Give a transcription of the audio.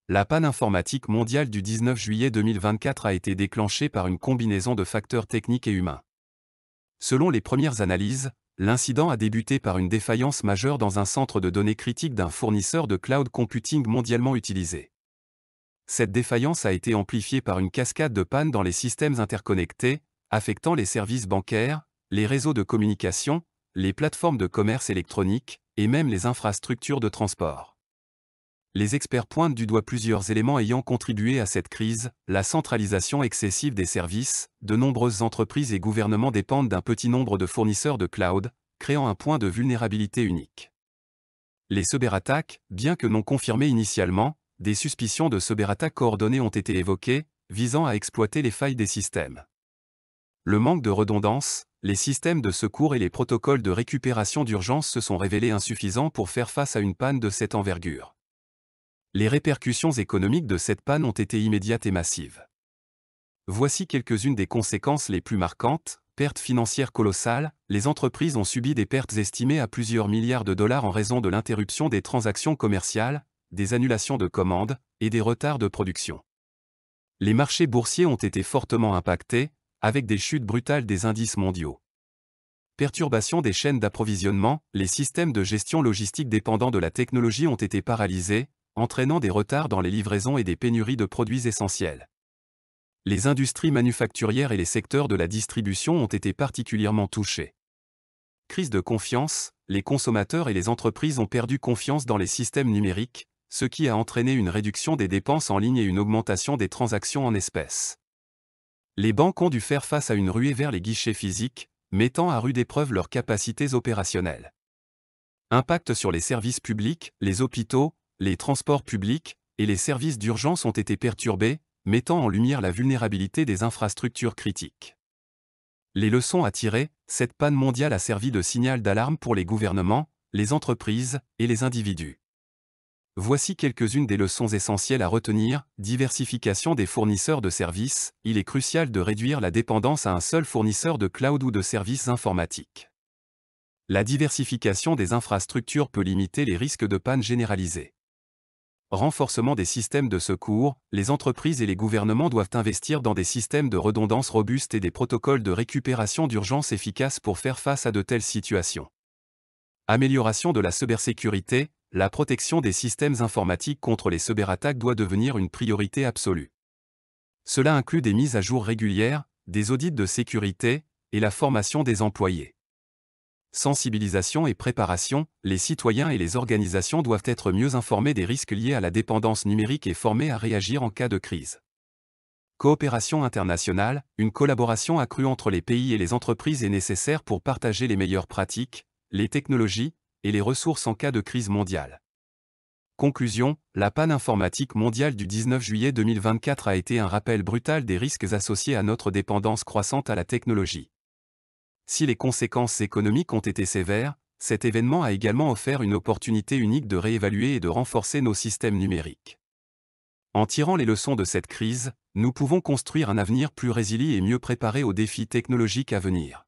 La panne informatique mondiale du 19 juillet 2024 a été déclenchée par une combinaison de facteurs techniques et humains. Selon les premières analyses, l'incident a débuté par une défaillance majeure dans un centre de données critique d'un fournisseur de cloud computing mondialement utilisé. Cette défaillance a été amplifiée par une cascade de pannes dans les systèmes interconnectés, affectant les services bancaires, les réseaux de communication, les plateformes de commerce électronique, et même les infrastructures de transport. Les experts pointent du doigt plusieurs éléments ayant contribué à cette crise: la centralisation excessive des services, de nombreuses entreprises et gouvernements dépendent d'un petit nombre de fournisseurs de cloud, créant un point de vulnérabilité unique. Les cyberattaques, bien que non confirmées initialement, des suspicions de cyberattaques coordonnées ont été évoquées, visant à exploiter les failles des systèmes. Le manque de redondance, les systèmes de secours et les protocoles de récupération d'urgence se sont révélés insuffisants pour faire face à une panne de cette envergure. Les répercussions économiques de cette panne ont été immédiates et massives. Voici quelques-unes des conséquences les plus marquantes: pertes financières colossales, les entreprises ont subi des pertes estimées à plusieurs milliards de dollars en raison de l'interruption des transactions commerciales, des annulations de commandes, et des retards de production. Les marchés boursiers ont été fortement impactés, avec des chutes brutales des indices mondiaux. Perturbation des chaînes d'approvisionnement, les systèmes de gestion logistique dépendants de la technologie ont été paralysés, entraînant des retards dans les livraisons et des pénuries de produits essentiels. Les industries manufacturières et les secteurs de la distribution ont été particulièrement touchés. Crise de confiance, les consommateurs et les entreprises ont perdu confiance dans les systèmes numériques, ce qui a entraîné une réduction des dépenses en ligne et une augmentation des transactions en espèces. Les banques ont dû faire face à une ruée vers les guichets physiques, mettant à rude épreuve leurs capacités opérationnelles. Impact sur les services publics, les hôpitaux, les transports publics et les services d'urgence ont été perturbés, mettant en lumière la vulnérabilité des infrastructures critiques. Les leçons à tirer: cette panne mondiale a servi de signal d'alarme pour les gouvernements, les entreprises et les individus. Voici quelques-unes des leçons essentielles à retenir. Diversification des fournisseurs de services, il est crucial de réduire la dépendance à un seul fournisseur de cloud ou de services informatiques. La diversification des infrastructures peut limiter les risques de panne généralisée. Renforcement des systèmes de secours, les entreprises et les gouvernements doivent investir dans des systèmes de redondance robustes et des protocoles de récupération d'urgence efficaces pour faire face à de telles situations. Amélioration de la cybersécurité, la protection des systèmes informatiques contre les cyberattaques doit devenir une priorité absolue. Cela inclut des mises à jour régulières, des audits de sécurité, et la formation des employés. Sensibilisation et préparation, les citoyens et les organisations doivent être mieux informés des risques liés à la dépendance numérique et formés à réagir en cas de crise. Coopération internationale, une collaboration accrue entre les pays et les entreprises est nécessaire pour partager les meilleures pratiques, les technologies et les ressources en cas de crise mondiale. Conclusion, la panne informatique mondiale du 19 juillet 2024 a été un rappel brutal des risques associés à notre dépendance croissante à la technologie. Si les conséquences économiques ont été sévères, cet événement a également offert une opportunité unique de réévaluer et de renforcer nos systèmes numériques. En tirant les leçons de cette crise, nous pouvons construire un avenir plus résilient et mieux préparé aux défis technologiques à venir.